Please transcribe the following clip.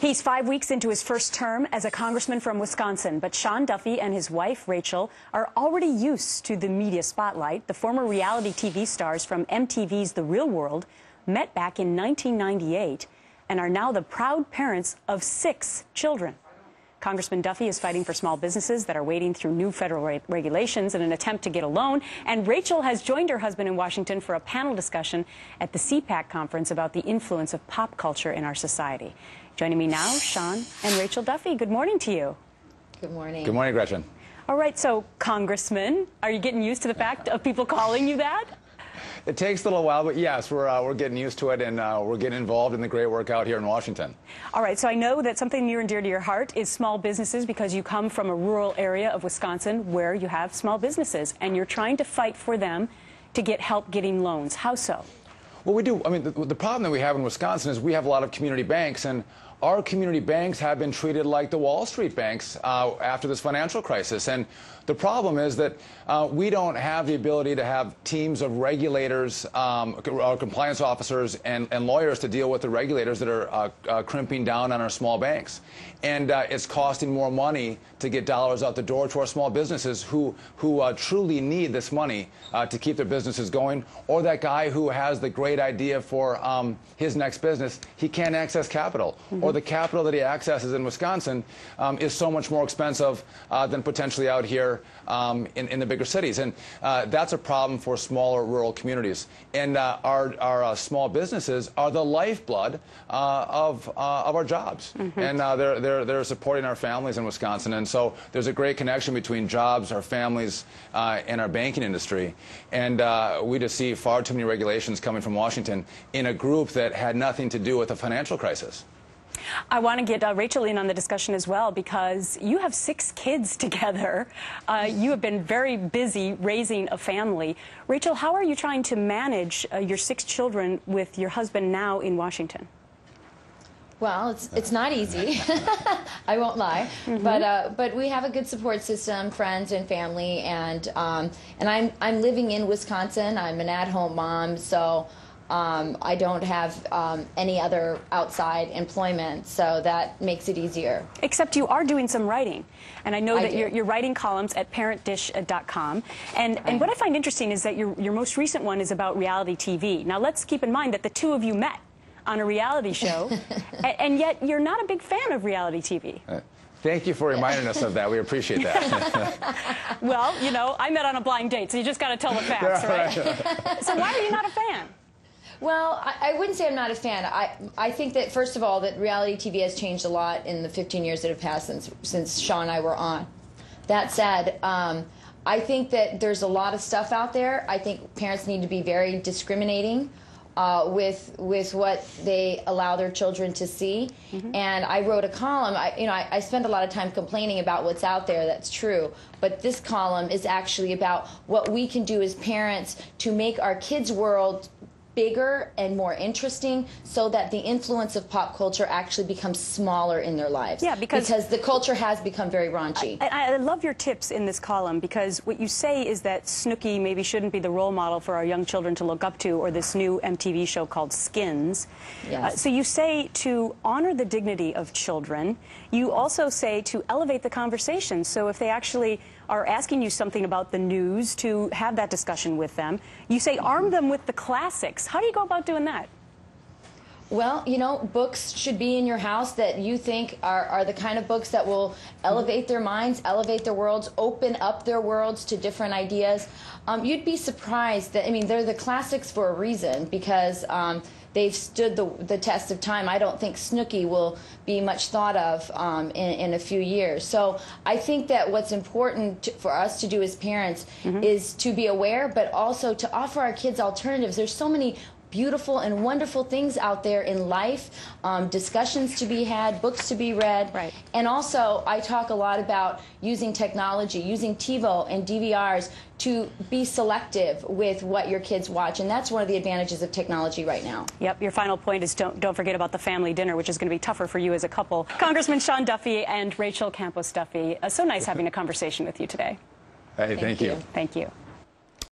He's 5 weeks into his first term as a congressman from Wisconsin, but Sean Duffy and his wife, Rachel, are already used to the media spotlight. The former reality TV stars from MTV's The Real World met back in 1998 and are now the proud parents of 6 children. Congressman Duffy is fighting for small businesses that are wading through new federal regulations in an attempt to get a loan. And Rachel has joined her husband in Washington for a panel discussion at the CPAC conference about the influence of pop culture in our society. Joining me now, Sean and Rachel Duffy. Good morning to you. Good morning. Good morning, Gretchen. All right, so Congressman, are you getting used to the fact of people calling you that? It takes a little while, but yes, we're getting used to it, and we're getting involved in the great work out here in Washington. All right, so I know that something near and dear to your heart is small businesses, because you come from a rural area of Wisconsin where you have small businesses, and you're trying to fight for them to get help getting loans. How so? Well, we do. I mean, the problem that we have in Wisconsin is we have a lot of community banks, and our community banks have been treated like the Wall Street banks after this financial crisis. And the problem is that we don't have the ability to have teams of regulators, compliance officers, and lawyers to deal with the regulators that are crimping down on our small banks. And it's costing more money to get dollars out the door to our small businesses who truly need this money to keep their businesses going. Or that guy who has the great idea for his next business, he can't access capital. Or the capital that he accesses in Wisconsin is so much more expensive than potentially out here in the bigger cities. And that's a problem for smaller rural communities. And our small businesses are the lifeblood of our jobs. And they're supporting our families in Wisconsin. And so there's a great connection between jobs, our families, and our banking industry. And we just see far too many regulations coming from Washington in a group that had nothing to do with the financial crisis. I want to get Rachel in on the discussion as well, because you have 6 kids together. You have been very busy raising a family. Rachel, how are you trying to manage your 6 children with your husband now in Washington? Well, it's not easy. I won't lie. But we have a good support system, friends and family, and I'm living in Wisconsin. I'm an at-home mom, so I don't have any other outside employment, so that makes it easier. Except you are doing some writing, and I know that you're writing columns at parentdish.com. And what I find interesting is that your most recent one is about reality TV. Now, let's keep in mind that the two of you met on a reality show, and yet you're not a big fan of reality TV. Thank you for reminding us of that. We appreciate that. Well, you know, I met on a blind date, so you just got to tell the facts, right? So why are you not a fan? Well, I wouldn't say I'm not a fan. I think that, first of all, that reality TV has changed a lot in the 15 years that have passed since Sean and I were on. That said, I think that there's a lot of stuff out there. I think parents need to be very discriminating with what they allow their children to see. And I wrote a column. I spend a lot of time complaining about what's out there. That's true. But this column is actually about what we can do as parents to make our kids' world bigger and more interesting, so that the influence of pop culture actually becomes smaller in their lives. Yeah, because the culture has become very raunchy. I love your tips in this column, because what you say is that Snooki maybe shouldn't be the role model for our young children to look up to, or this new MTV show called Skins. Yes. So you say to honor the dignity of children. You also say to elevate the conversation. So if they actually are asking you something about the news, to have that discussion with them. You say arm them with the classics. How do you go about doing that? Well, you know, books should be in your house that you think are the kind of books that will elevate their minds, elevate their worlds, open up their worlds to different ideas. You'd be surprised that, I mean, they're the classics for a reason, because they've stood the test of time. I don't think Snooki will be much thought of in a few years. So I think that what's important for us to do as parents is to be aware, but also to offer our kids alternatives. There's so many beautiful and wonderful things out there in life, discussions to be had, books to be read. Right. And also, I talk a lot about using technology, using TiVo and DVRs to be selective with what your kids watch. And that's one of the advantages of technology right now. Yep, your final point is don't forget about the family dinner, which is going to be tougher for you as a couple. Congressman Sean Duffy and Rachel Campos-Duffy, so nice having a conversation with you today. Hey, thank you. Thank you.